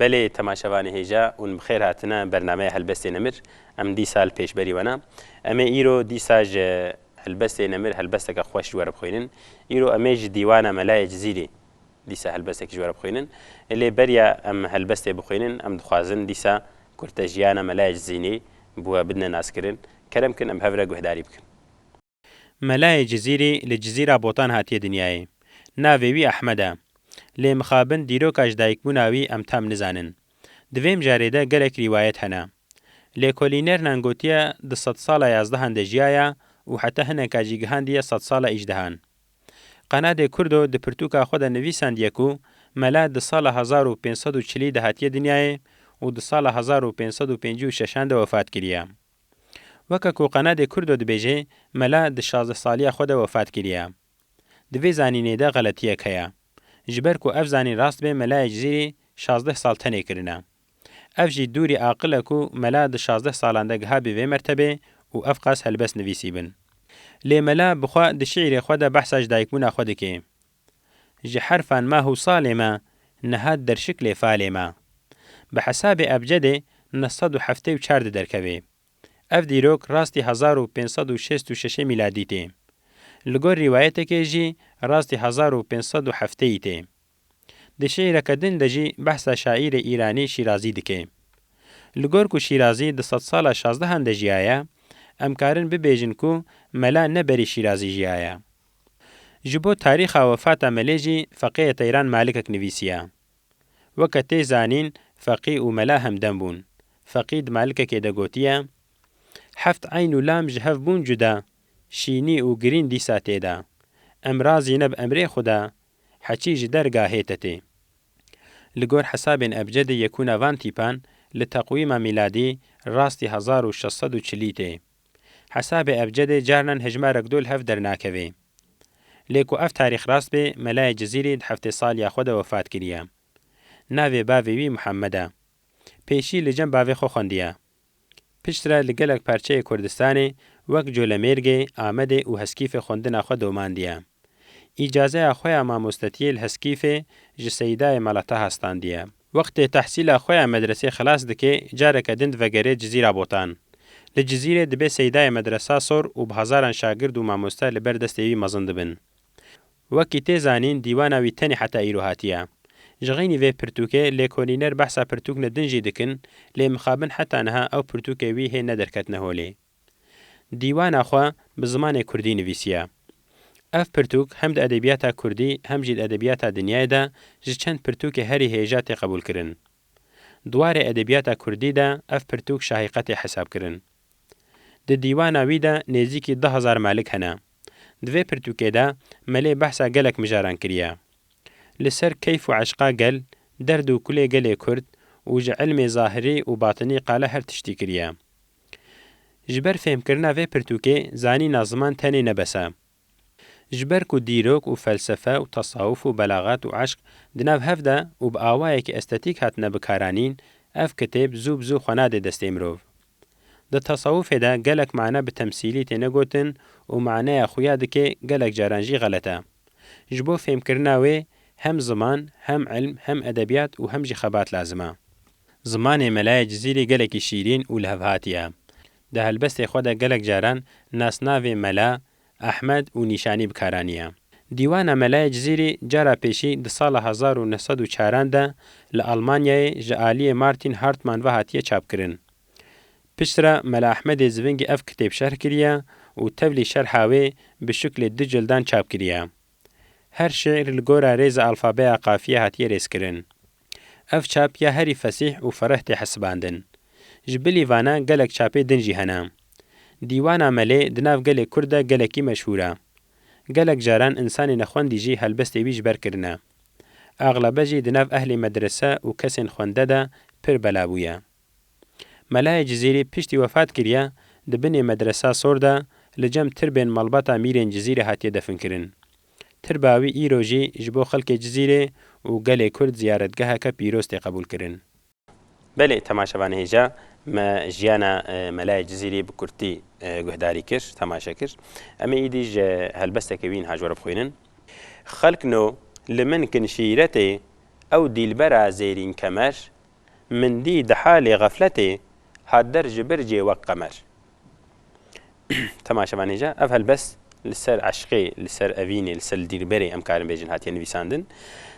بله تماشاوان هیجا اون بخیر هاتنا برنامه هلبست نمر ام دی سال پیش بری ونا اما ایرو دی ساج هلبست نمر هلبست که خوش جوار بخوینن ایرو امیج دیوانه ملای جزیری دیسا هلبست که جوار بخوینن اللي بریا ام هلبست بخوینن ام دخوازن دیسا کرتجیانه ملای جزینی بوا بدنا ناس کرن كلام كن ام هفرق وهداري بكن ملاي جزيري لجزيرة بوطان هاتي دنياي ناوي أحمدا لي مخابن ديروكاش دايك بناوي ام تام نزانن دویم جاريدا گلك روايت هنا لي كولينر نانگوتيا د 100 سالا 11 هندجيايا و حتى هنا كاجيگهان دي 100 سالا اجدهان قناه د كردو د پرتوکا خود نویسان دیکو ملا د سال 1540 د هاتي دنیاي و د سال 1556 د وفات کړیا وکه قناه د کردو د بیجه ملا د 16 سالیا خود وفات کړیا د وی زانینه د غلطیه کیا جبر کو افزانی راست به ملا جزیری 16 سال تنه کرنا افجی دوری عاقله کو ملا د 16 سالانده ها به مرتبه او افقاس هلبس نویسی بن لی ملا بخوا د شعر خود بحثاج دایکمون خود کی ج حرفا ما هو صالما نهاد در شکل فالما بحساب ابجد نصد هفته و 4 درکوي اف دیروک راستی 1566 میلادی ته لګور روایت کې جی راستی 1507 ته د شعر کدن دجی بحث شاعر ایرانی شیرازی دکه لګور کو شیرازی د 100 ساله 16 هندجیایا امکارن به بیجن کو ملا نبری شیرازی جیایا جبو تاریخ وفات ملیجی فقيه ایران مالک نویسیا وکته زانین فقيه و ملا همدن بون فقید مالک کې د گوتیا حفت عین و لام جهف بون جدا شینی و گرین دی ساته دا امرازی نب امر خدا حچی جدرگاهی تته لگور حساب ابجد یکون وان تیپان لتقویم میلادی راستی 1640 ته حساب ابجد جارنن هجمه رگدول هف در ناکوی لیکو اف تاریخ راست به ملای جزیری هفته سال یا خود وفات کریا ناوی باوی محمده پیشی لجن باوی خو خوندیا پشتره لگلک پرچه کردستانی وک جولمرگه آمده و هسکیف خوندن خود دوماندیا اجازه خوی ماموستتیل هسکیف جسیده ملتا هستاندیا وقت تحصیل خوی مدرسه خلاص دکه جارک دند وگره جزیره بوتان لجزیره دبه سیده مدرسه سر و بهزاران شاگرد و ماموسته لبر دستوی مزند بن وکی تیزانین دیوانوی تنی حتی ایرو هاتیه جغینی وی پرتوکه لیکولینر بحثا پرتوک ندنجی دکن لی مخابن حتی انها او پرتوکه وی هی ندرکت نهولی دیوان اخوا بزمان کردی نویسیه اف پرتوک هم د ادبیات کردی هم جید ادبیات دنیای ده جی چند پرتوک هری هیجات قبول کرن دوار ادبیات کردی ده اف پرتوک شاهقت حساب کرن د دیوان اوی ده نزیکی 10,000 مالک هنه دوی پرتوکه ده ملی بحثا گلک مجاران کریه لسر كيف وعشقا قل درد وكل قل كرد وج علم ظاهري وباطني قال هر تشتكريا جبر فهم كرنا في برتوكي زاني نظمان تاني نبسا جبر كو ديروك وفلسفة وتصوف وبلاغات وعشق دناف هفدا وبآوايك استاتيك هاتنا بكارانين اف كتاب زوب زو خناد دستيمروف ده تصوف دا قلق معنا بتمثيلي تنقوتن ومعنى خويا دكي قلق جارانجي غلطة جبو فهم كرناوي هم زمان هم علم هم ادبیات و هم جی خبات لازمه زمان ملای جزیری گلکی شیرین و لهوهاتیه ده هلبست خود گلک جاران ناس ناوی ملا احمد و نشانی بکارانیه دیوان ملای جزیری جارا پیشی ده سال 1904 ده لالمانیای جعالی مارتین هارتمان و هاتیه چاپ کرن پشتره ملا احمد زوینگ اف کتاب شرح کریه و تولی شرحاوی به شکل 2 جلدان چاپ کریه هر شعر لگورا ریز الفابه قافیه هاتیه ریز کرن. اف چاپ یا هری فسیح و فرحت حسباندن. جبلی وانا گلک چاپی دنجی هنام. دیوان عمله دناف گلک کرده گلکی مشهوره. گلک جاران انسان نخوندی جی هلبستی بیج بر کرنه. اغلبه جی دناف اهل مدرسه و کسین خونده ده پر بلابویه. ملای جزیری پشتی وفات کریه دبنی مدرسه سورده لجم تربین ملبطه میرین جزیری هاتیه دفن کرن. ترباوی ایروجی جبو خلق جزیره و گل کرد زیارتگاه که پیروستی قبول کرن. بله تماشاوان هیجا ما جیانا ملای جزیری بکرتی گهداری کر تماشا کر اما ایدیج هلبسته کوین هاجور بخوینن خلق نو لمن کن شیرته او دیلبرا زیرین کمر من دی دحال غفلته هادر جبرجي وقمر تماشا وانيجا اف هلبس لسر عشقي لسر افيني لسر ديربري ام كارم بيجن هاتي نويساندن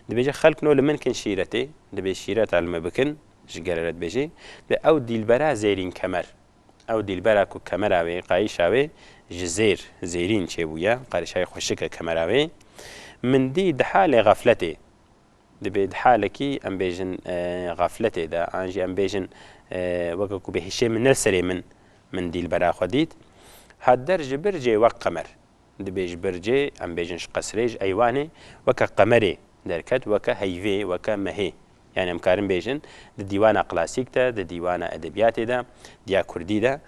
دبيجي خلق نو لمن كن شيرتي دبي شيرت على ما بكن جگرت بيجي او ديلبرا زيرين كمر او ديلبرا كو كمراوي قايشاوي جزير زيرين چيبويا قارشاي خوشك كمراوي من دي دحال غفلتي دبي دحالكي ام بيجن غفلتي دا انجي ام بيجن وكو بهشي من نرسري من ديلبرا خديت هادر جبرجي وقمر دبيج برجي ام بيجنش قسريج ايواني وكا قمري دركت وكا هيفي وكا مهي يعني ام كارم بيجن د ديوان كلاسيك دا د ديوان ادبيات دا ديا كردي دا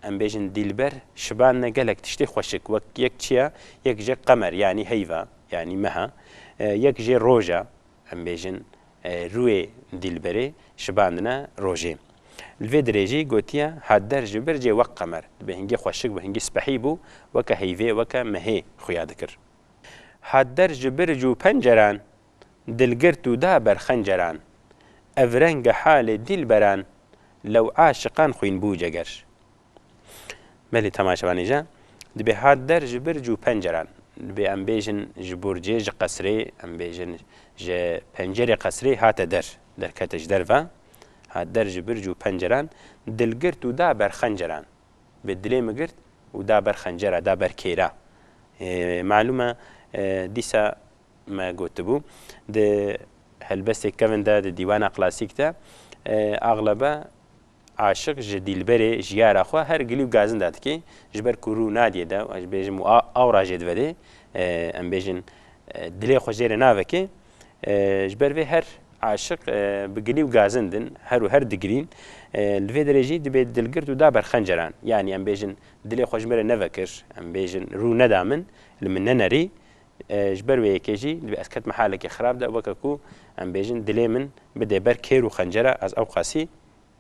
ام بيجن ديلبر شبان قالك تشتي خوشك وك يك تشيا يك جي قمر يعني هيفا يعني مها يك جي روجا ام بيجن روي ديلبري شباننا روجي الفي دريجي قوتيا هادر جبرجي وقمر بهنجي خوشك بهنجي سبحيبو وكا هيفي وكا مهي خويا ذكر هادر جبرجو پنجران دلگرتو دابر خنجران افرنگ حال دل بران لو عاشقان خوين بو جگر ملي تماشواني جا دبي هادر جبرجو پنجران دبي ام بيجن جبورجي ج قصري ام بيجن ج پنجري قصري هات در كتج درفا هادر جبرجو پنجران دلگرتو دابر خنجران بدلي مگرت و دابر خنجرة دابر كيرا معلومة ديسا ما قلت بو ده هلبس كفن ده ديوانا كلاسيك ده اغلبا عاشق جديل بري جيار اخو هر قليب غازن داد كي جبر كورو ناديه ده اج بيجم اورا جد ودي ام بيجن دلي خو جير نافكي جبر في هر عاشق بقليب غازن دن هر دقرين الفي درجي دبي دلقرتو دابر خنجران يعني ام بيجن دلي خو جمر نفكر ام بيجن رو ندامن لمن ننري جبر ويكيجي اللي اسكت محلك خراب ده وككو ام بيجن دلي من بده بر كيرو خنجره از اوقاسي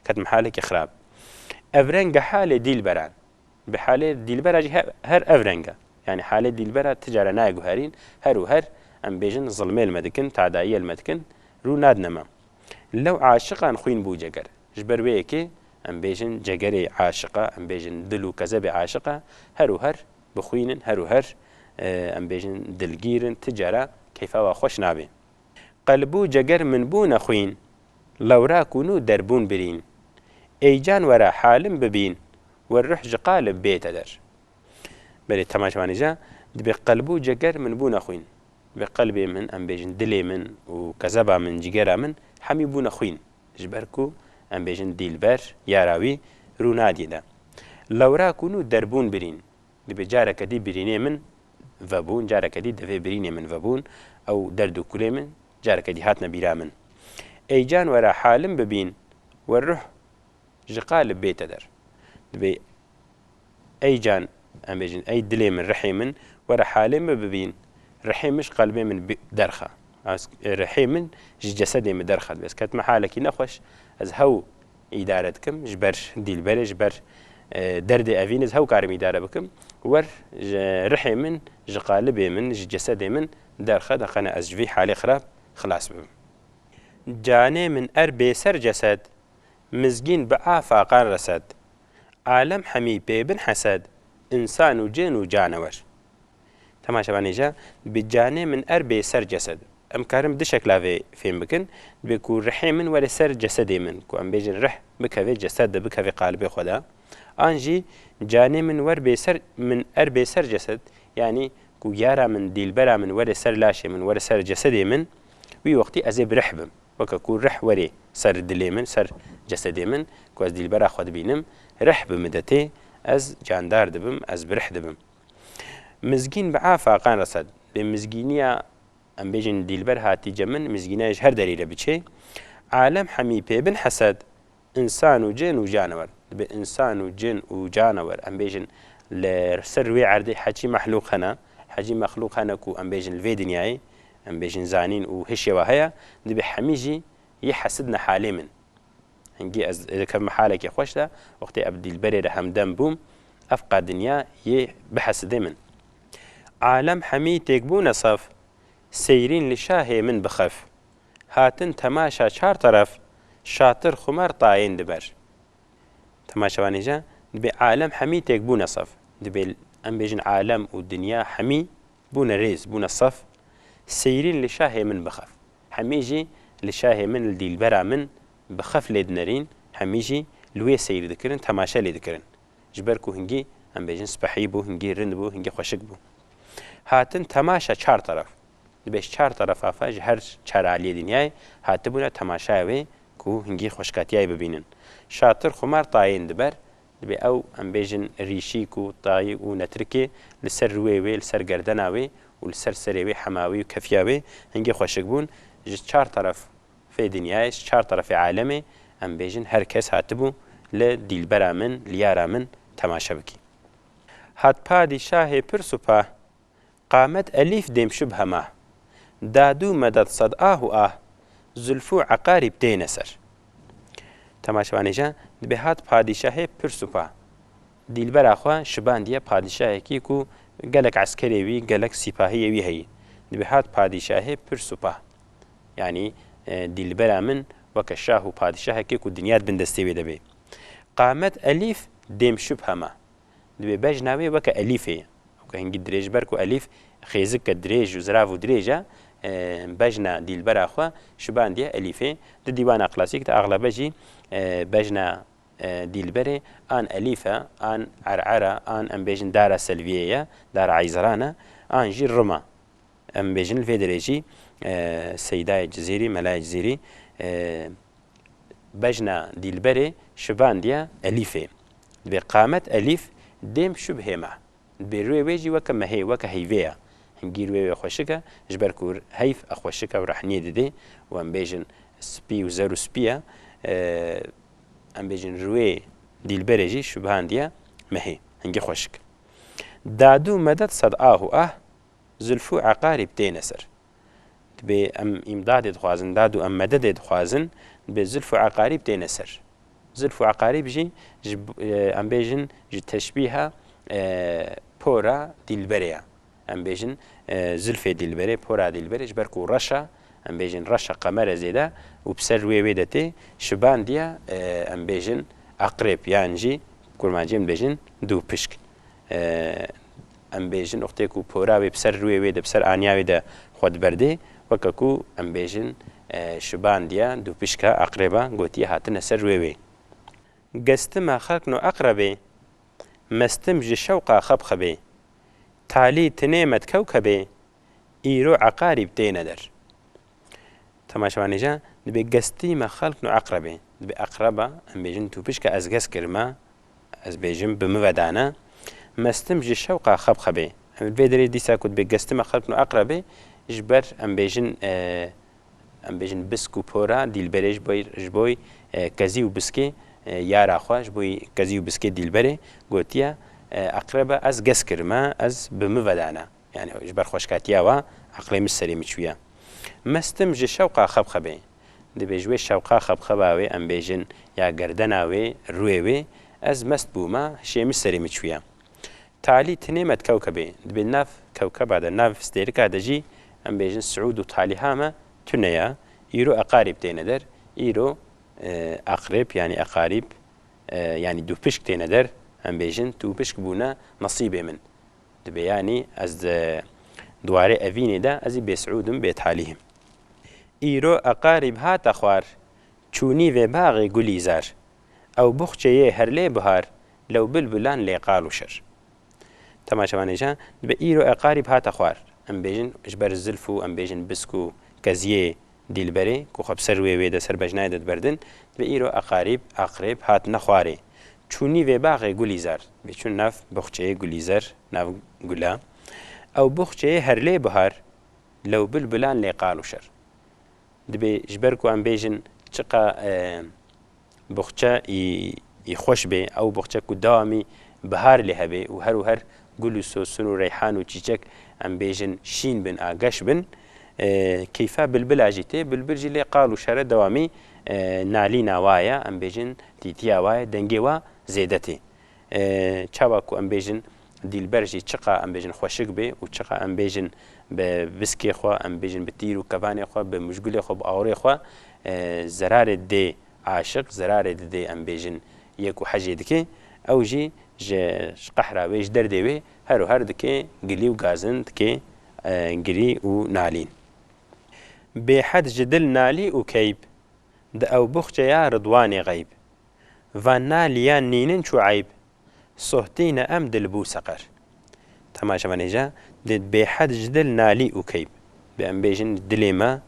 كت محلك خراب افرنج حاله ديلبران بحاله ديلبراجي هر افرنجا يعني حاله ديلبرا تجاره نايغو هرين هر ام بيجن ظلمي المدكن تعدائيه المدكن رو نادنما لو عاشقان خوين بو جگر جبر ويكي ام بيجن جگري عاشقه ام بيجن دلو كذب عاشقه هر بخوين هر ام بيجن دلگيرن تجاره كيفا خوش نابي قلبو جگر من بو نخوين لو راكونو دربون برين ايجان ورا حالم ببين والروح جقالب بيت در بلي تماشواني جا بقلبو جگر من بو نخوين بقلبي من ام بيجن دلي من وكذبا من جگرا من حمي بو نخوين جبركو ام بيجن ديلبر ياراوي رو نادي دا لو راكونو دربون برين بجارك دي بريني من فابون جارك دي دفي بريني من فابون او دردو كلي من جارك دي هاتنا بيرا من ايجان ورا حالم ببين والروح جقالب بيت در دبي ايجان ام بيجن اي دلي من رحي من ورا حالم ببين رحي مش قلبي من درخه رحي من جسدي من درخه بس كانت محالك نخوش از هو ادارتكم جبر ديل بر جبر درد افينز هو كارم اداره بكم ور رحي من جقالبي من جسدي من درخه دقنا ازجفي حالي خراب خلاص بهم جاني من اربي سر جسد مزگین به آفاقان رسد عالم حمی ببن حسد انسان و جن و جانور تماشا جا بجانه من اربي سر جسد ام كارم دي شكل فين بكن بيكو رحي من ولا سر جسدي من كو ام بيجن رح بكفي جسد بكفي قالب خدا انجي جانه من وربي سر من اربي سر جسد يعني كو يارا من ديلبرا من ولا سر لاشي من ولا سر جسدي من وي وقتي ازيب رحبم وككو رح وري سر دلي من سر جسدي من كو از ديلبرا خود بينم رح بمدتي از جاندار دبم از برح دبم مزگین به آفاقان رسد به مزگینیا ام بیجن ديلبر هاتی جمن مزگینایش هر دلیل بچه عالم حمی بن حسد انسان و جن و جانور به انسان و جن و جانور ام بیجن لسر وی عردی حجی مخلوق هنا حجی مخلوق هنا کو ام بیجن الفي دنیای ام بیجن زانین و هشی وهیا به حمیجی يحسدنا حالي من هنجي از كم حالك خوش ده وقت ابدي البرير همدم بوم افقى دنيا بحسد من عالم حمي تكبون صف سيرين لشاهي من بخف هاتن تەماشا چار طرف شاتر خومار تاین دبەر تەماشەوانێژە دەبێ عالەم هەمی تێک بوونە سەف دەبێ ئەم بێژن عالەم و دنیا هەمی بوونە ڕێز بوونە سەف سەیرین لە شاهێ من بخەف هەمیژی لە شاهێ من لە دیلبەرا من بخەف لێ دنەرین هەمیژی لێ سەیر دەکردن تەماشا لێ دەکردن ji ber ku hingî em bêjin spehî bû hingî rind bû hingî xweşik bû hatin temaşa çar taraf dibê çar tarafa fe ji her çaraliyê dinyayê hatibûne temaşaya wê ku hingî xweşkatiyayê bibînin şatir xumar tayên diber dibê ew em bêjin rîşîk û tayî û netirkê li ser rûyê wê li ser gerdena wê û li ser serê wê hemawî û kefiya wê hingî xweşik bûn ji çar taraf fê dinyayê ji çar tarafê alemê em bêjin her kes hatibû li dîlbera min li yara min temaşa bikî hat padîşahê pir supa qamet elîf dêm şib hema dadû medet sed ah û ah zülfû eqarîb têne ser temaşevanêje dibê hat padîşahê pir supa dîlbera xwe şibandiye padîşahekî ku gelek eskerê wî gelek sîpahiyê wî heyî dibê hat padîşahê pir supa yanî dîlbera min weke şah û padîşahekî ku dinya bin destê wê debe qamet elîf dêm şib hema dibê bejna wê weke elîfê weke hingî dirêj ber ku elîf xêzike dirêj û zirav û dirêj e bejna dîlbera xwe şibandiye elîfê di dîwana klasîk de axlebe jî bejna dîlberê an elîf e an er'era an em bêjin dara selviyê ye dara eyzaran e an jî rima em bêjin li vê derê jî Seydayê Cizîrî Melayê Cizîrî bejna dîlberê şibandiye elîfê dibê qamet elîf dêm şib hêma dibê rûyê wê jî weke mehê weke heyvê ye hingî rûyê wê xweşik e ji ber ku heyv e xweşik e û rehniyê dide û em bêjin spî û zer û spî ye em bêjin rûyê dîlberê jî şibandiye mehê hingî xweşik dadû medet sed ah û ah zülfû eqarîb têne ser dibê em îmdadê dixwazin dadû em mededê dixwazin dibê zülfû eqarîb têne ser zülfû eqarîb jî em bêjin ji teşbîha pora dîlberê ye em bêjin zülfê dîlberê pora dîlberê ji ber ku reşa em bêjin reşa qemere zêde û bi ser rûyê wê de tê şibandiye em bêjin eqrêb yan jî kurmancî em bêjin dû pişk em bêjin oxtê ku pora wê bi ser rûyê wê de bi ser aniya wê de xwe diberdê weke ku em bêjin şibandiye dû pişka eqrêba gotiye hatine ser rûyê wê gestima xelqin û eqrebê mestim ji şewqa xebxebê talî tinê me kewkebê îro eqarîb têne der temaşevanêje dibê gestî me xelqin û eqrebê dibê eqreba em bêjin tu pişka ez ges kirima ez bêjim bi min vedane mestim ji şewqa xebxebê vê derê dîsa ku dibê gestî me xelqin û eqrebê ji ber em bêjin bisk û pora dîlberê ji bo kezî û biskê yara xwe ji bo kezî û biskê dîlberê gotiye eqreba ez ges kirime ez bi min vedane yani ji ber xweşkatiya we eqlê min serê min çûye mestim ji şewqa xebxebê dibê ji wê şewqa xebxeba wê em bêjin ya gerdena wê rûyê wê ez mest bûme hişê min serê min çûye talî tinê me kewkebê dibê nav kewkeba de nav stêrika de jî em bêjin Siûd û talîha me tune ye îro eqarîb têne der îro eqrêb yani eqarîb yani dû pişk têne der em bêjin tu pişk bûne nasîbê min dibê yanî ez dwarê evînê de ez ê bê Siûdim bê talîhim îro eqarîb hate xwar çûnî vê baxê gulî zer ew buxçeyê her lê bihar lew bilbilan lê qal û şer temaşevanêje dibê îro eqarîb hate xwar em bêjin ji ber zilf û em bêjin bisk û keziyê dîlberê ku xwe bi ser wê wê de ser bejnayê de diberdin dibê îro eqarîb eqrêb hatine xwarê çûnî vê baxê gulî zer bê çûn nav buxçeyê gulî zer nav gula ew buxçeyê her lê bihar lew bilbilan lê qal û şer dibê ji ber ku em bêjin çiqa buxçe î xweş bê ew buxçe ku dawamî bihar lê hebe û her gul û sosun û reyhan û çîçek em bêjin şîn bin a geş bin keyfa bilbila jî tê bilbil jî lê qal û şere dewamî nalîna wa ye em bêjin tîtiya wa ye dengê wa zêde tê çawa ku em bêjin dîlber jî çiqa em bêjin xweşik bê û çiqa em bêjin بسكي خوا ام بيجن بتير وكفاني خوا بمشغول خوا باوري خوا زرار دي عاشق زرار دي ام بيجن يكو حاجه دكي او جي قحرا ويش دردوي هر دكي قلي وغازن دكي قلي ونالين بحد جدل نالي وكيب دا او بخجة يا رضواني غيب فانا ليان نينن شو عيب صهتين ام دلبو سقر تماشا منيجا دد بحد جدل نالي وكيب بأم بيجن دليما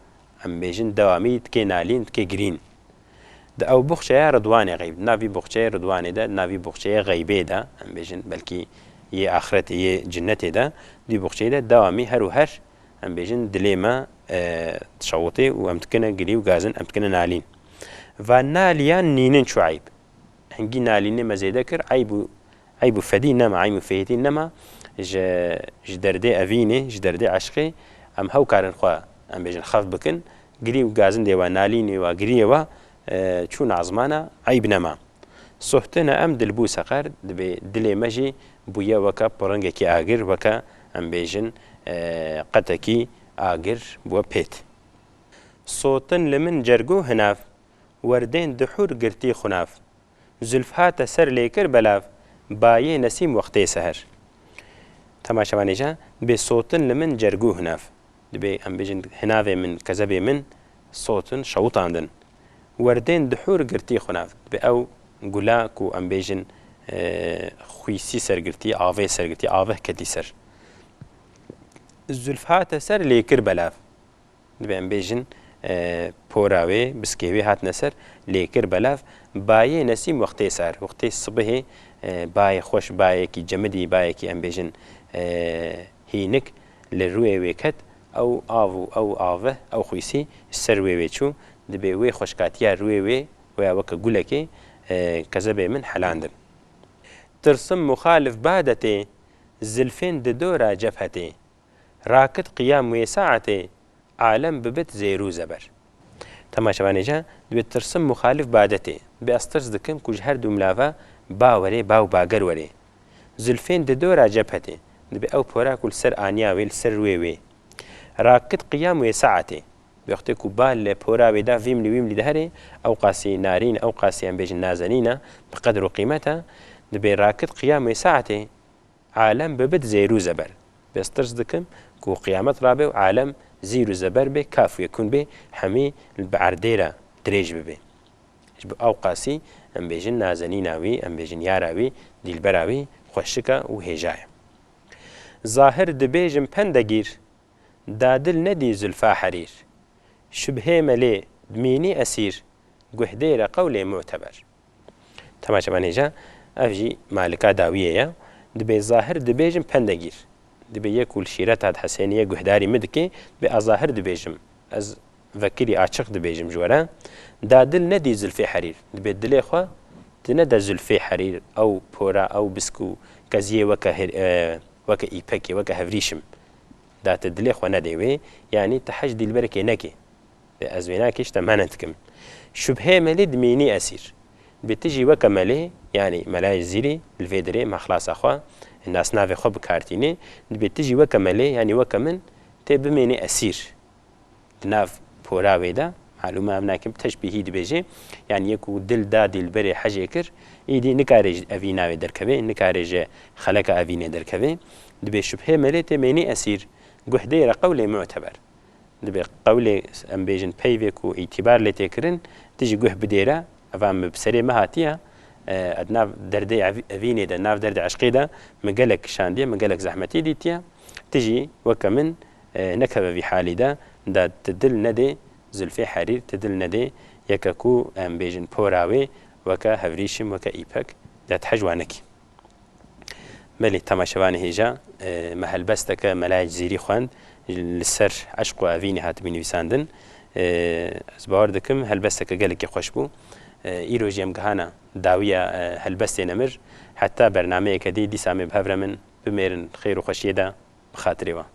ام بيجن دوامي تكي نالين تكي جرين دا او بخجة يا رضواني غيب نافي بخجة رضواني دا نافي بخجة غيبي دا ام بيجن بلكي يه آخرتي يه جنتي دا دي بخجة دا دوامي هرو هر ام بيجن دليما تشوطي وامتكنا قلي وغازن امتكنا نالين فناليان نينن شو عيب هنجي نالين ما زي ذكر عيب فدي نما عيب فيتي نما جدردي افيني جدردي عشقي ام هو كارن خوا ام بيجن خاف بكن قلي وغازن دي وناليني وقريه و شون عزمانا عيب نما صحتنا ام دلبو سقر دلي مجي بويا وكا برنجكي اغر وكا ام بيجن قتكي آگر بو پیت صوتن لمن جرگو هناف وردين دحور گرتی خناف زلفها سر لیکر بلاف بايه نسیم وقتی سهر تماشاوانی جا به صوتن لمن جرگو هناف دبي ام بيجن هناوه من كذبه من صوتن شوطاندن وردين دحور گرتی خناف دبي او گلا کو ام بيجن خویسی سر گرتی آوه سر گرتی آوه کدی سر زلفات سر لیکر بلاف دبي ام بيجن پوراوي بسكيوي هات نسر لیکر بلاف بايه نسيم وقتي سار وقتي الصبح بايه خوش بايه كي جمدي بايه كي ام بيجن هينك للروي ويكت او آفو او آفه او خويسي السر ويويچو دبي وي خوشكاتيا روي وي ويا وكا قولكي كذبه من حلاندن ترسم مخالف بعدتي زلفين ددورا جبهتي راكت قيام وساعتي عالم ببت زيرو زبر تماشاوانی جا دوی ترسم مخالف بعدتي باسترز دكم كوج هر دو ملافا باوري باو باگر وري زلفين ددورا جبهتي دبي او پورا كل سر آنيا ويل سر وي راكت قيام وساعتي بيختي كوبال پورا ودا ويملي دهري او قاسي نارين او قاسي ام بيجن نازنينا بقدر قيمتها دبي راكت قيام وساعتي عالم ببت زيرو زبر باسترز دكم كو قيامت رابي وعالم زيرو زبر به كاف يكون به حمي البعرديرة دريج به او قاسي ام بيجن نازنيناوي ام بيجن ياراوي ديلبراوي خوشكا وهجاي ظاهر دبيجن پندگير دادل ندي زلفا حرير شبهه ملي دميني اسير قهدير قولي معتبر تماشا بانيجا افجي مالكا داوية دبي ظاهر دبيجن پندگير دبي يكول شيرات هاد حسينية قهداري مدكي بأظاهر دبيجم از فكري عاشق دبيجم جورا دادل ندي زلفي حرير دبي دلي خوا تندا زلفي حرير او بورا او بسكو كزيه وكا ايبكي وكا هفريشم دات دلي خوا نديوي يعني تحج دي البركي نكي بأزويناكيش تمانتكم شبهه ملي دميني اسير بتجي وكا ملي يعني ملاي زيري الفيدري ما خلاص اخوا الناس نافي خب كارتيني دبي تجي وكا ملي يعني وكا من تبميني اسير ناف بوراوي دا معلومه امناكم تشبيهي دبيجي يعني يكو دل دادي البري حاجه كر ايدي نكارج افيناوي دركبي نكارج خلق افيني دركبي دبي شبهه ملي تميني اسير قحدير قولي معتبر دبي قولي ام بيجن بيفيكو اعتبار لتكرن تجي قح بديره افهم بسري مهاتيا ادناف دردي افيني دا ناف دردي عشقي دا مقالك شاندية مقالك زحمتي ديتيا تجي وكا من نكبة في حالي دا تدل ندي زلفي حرير تدل ندي يكاكو ام بيجن بوراوي وكا هفريشم وكا ايبك دا تحجوانكي ملي تماشواني هيجا محل بستك ملاج زيري خوان للسر عشق افيني هات بين ويساندن ازبار دكم هل بستك قالك يخشبو ايرو جيم جهانا داوية هلبستي نمر حتى برنامج كدي سامي بهفر من بميرن خير وخشية دا بخاطري